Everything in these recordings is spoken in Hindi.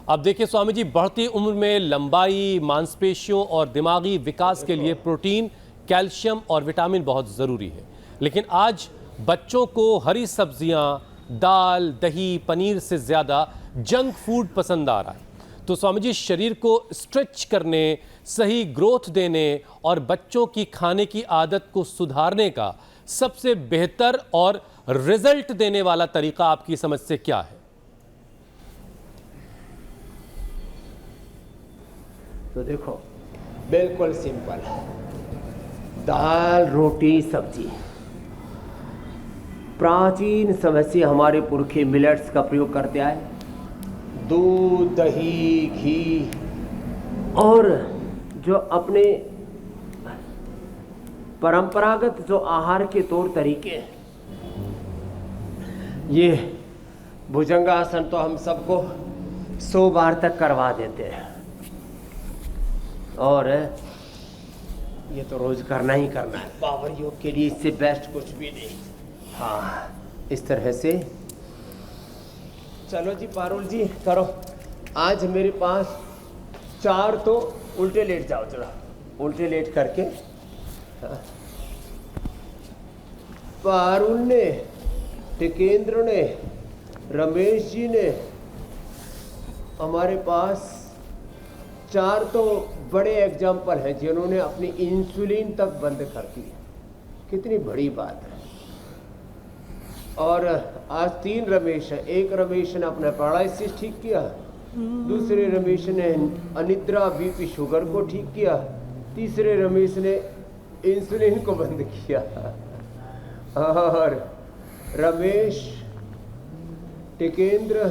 अब देखिए स्वामी जी, बढ़ती उम्र में लंबाई, मांसपेशियों और दिमागी विकास के लिए प्रोटीन, कैल्शियम और विटामिन बहुत ज़रूरी है। लेकिन आज बच्चों को हरी सब्जियां, दाल, दही, पनीर से ज़्यादा जंक फूड पसंद आ रहा है। तो स्वामी जी, शरीर को स्ट्रेच करने, सही ग्रोथ देने और बच्चों की खाने की आदत को सुधारने का सबसे बेहतर और रिजल्ट देने वाला तरीका आपकी समझ से क्या है? तो देखो, बिल्कुल सिंपल है। दाल, रोटी, सब्जी। प्राचीन समय से हमारे पुरखे मिलेट्स का प्रयोग करते आए। दूध, दही, घी और जो अपने परंपरागत जो आहार के तौर तरीके हैं, ये भुजंगासन तो हम सबको 100 बार तक करवा देते हैं और ये तो रोज करना ही करना है। पावर योग के लिए इससे बेस्ट कुछ भी नहीं। हाँ, इस तरह से चलो जी पारुल जी, करो। आज मेरे पास 4 तो उल्टे लेट जाओ, जरा उल्टे लेट करके। हाँ। पारुल ने, टिकेंद्र ने, रमेश जी ने, हमारे पास 4 तो बड़े एग्जाम्पल हैं जिन्होंने अपनी इंसुलिन तक बंद कर दी। कितनी बड़ी बात है। और आज 3 रमेश हैं। एक रमेश ने अपना पैरालिसिस ठीक किया, दूसरे रमेश ने अनिद्रा, बीपी, शुगर को ठीक किया, तीसरे रमेश ने इंसुलिन को बंद किया। और रमेश, टिकेंद्र,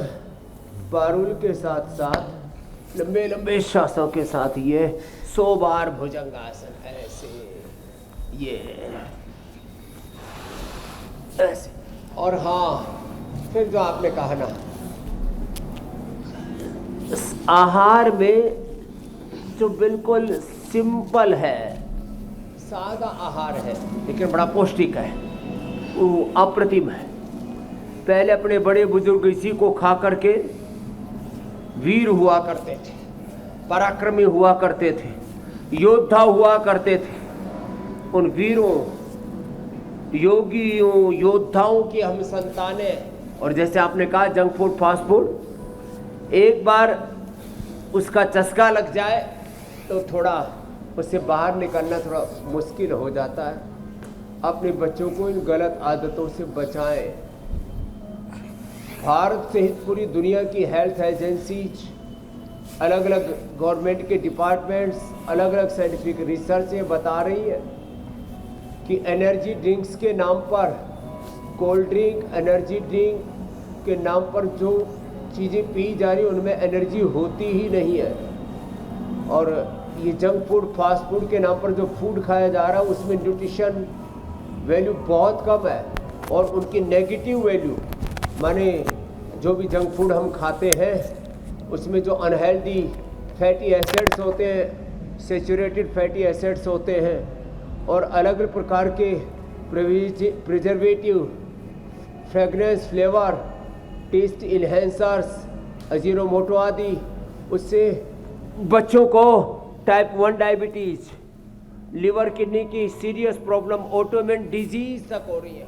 पारुल के साथ साथ लंबे लंबे श्वासों के साथ ये 100 बार भुजंगासन, ऐसे, ये ऐसे। और हाँ, फिर जो आपने कहा ना, आहार में जो बिल्कुल सिंपल है, सादा आहार है लेकिन बड़ा पौष्टिक है, वो अप्रतिम है। पहले अपने बड़े बुजुर्ग इसी को खा करके वीर हुआ करते थे, पराक्रमी हुआ करते थे, योद्धा हुआ करते थे। उन वीरों, योगियों, योद्धाओं की हम संतानें। और जैसे आपने कहा जंक फूड, फास्ट फूड, एक बार उसका चस्का लग जाए तो थोड़ा उससे बाहर निकलना थोड़ा मुश्किल हो जाता है। अपने बच्चों को इन गलत आदतों से बचाएं। भारत सहित पूरी दुनिया की हेल्थ एजेंसीज, अलग अलग गवर्नमेंट के डिपार्टमेंट्स, अलग अलग साइंटिफिक रिसर्च ये बता रही है कि एनर्जी ड्रिंक्स के नाम पर, कोल्ड ड्रिंक, एनर्जी ड्रिंक के नाम पर जो चीज़ें पी जा रही उनमें एनर्जी होती ही नहीं है। और ये जंक फूड, फास्ट फूड के नाम पर जो फूड खाया जा रहा है उसमें न्यूट्रिशन वैल्यू बहुत कम है। और उनकी नेगेटिव वैल्यू, माने जो भी जंक फूड हम खाते हैं उसमें जो अनहेल्दी फैटी एसिड्स होते हैं, सेचुरेटेड फैटी एसिड्स होते हैं, और अलग अलग प्रकार के preservative, fragrance, flavour, taste enhancers, Ajinomoto आदि, उससे बच्चों को टाइप 1 डायबिटीज, लिवर, किडनी की सीरियस प्रॉब्लम, ऑटोइम्यून डिजीज तक हो रही है।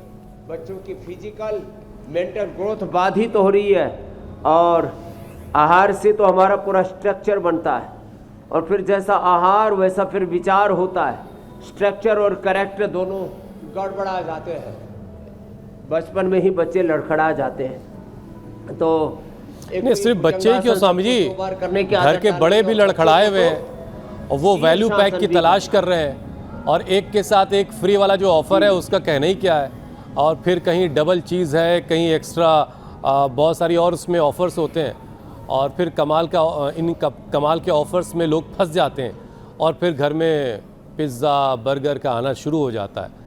बच्चों की फिजिकल, मेंटल ग्रोथ बाधित हो रही है। और आहार से तो हमारा पूरा स्ट्रक्चर बनता है, और फिर जैसा आहार वैसा फिर विचार होता है। स्ट्रक्चर और कैरेक्टर दोनों गड़बड़ा जाते हैं। बचपन में ही बच्चे लड़खड़ा जाते हैं। तो नहीं, सिर्फ बच्चे ही क्यों स्वामी जी, घर के बड़े भी लड़खड़ाए हुए हैं और वो वैल्यू पैक की तलाश कर रहे हैं। और एक के साथ एक फ्री वाला जो ऑफ़र है उसका कहना ही क्या है। और फिर कहीं डबल चीज़ है, कहीं एक्स्ट्रा बहुत सारी और उसमें ऑफ़र्स होते हैं। और फिर कमाल के ऑफ़र्स में लोग फंस जाते हैं और फिर घर में पिज़्ज़ा, बर्गर का आना शुरू हो जाता है।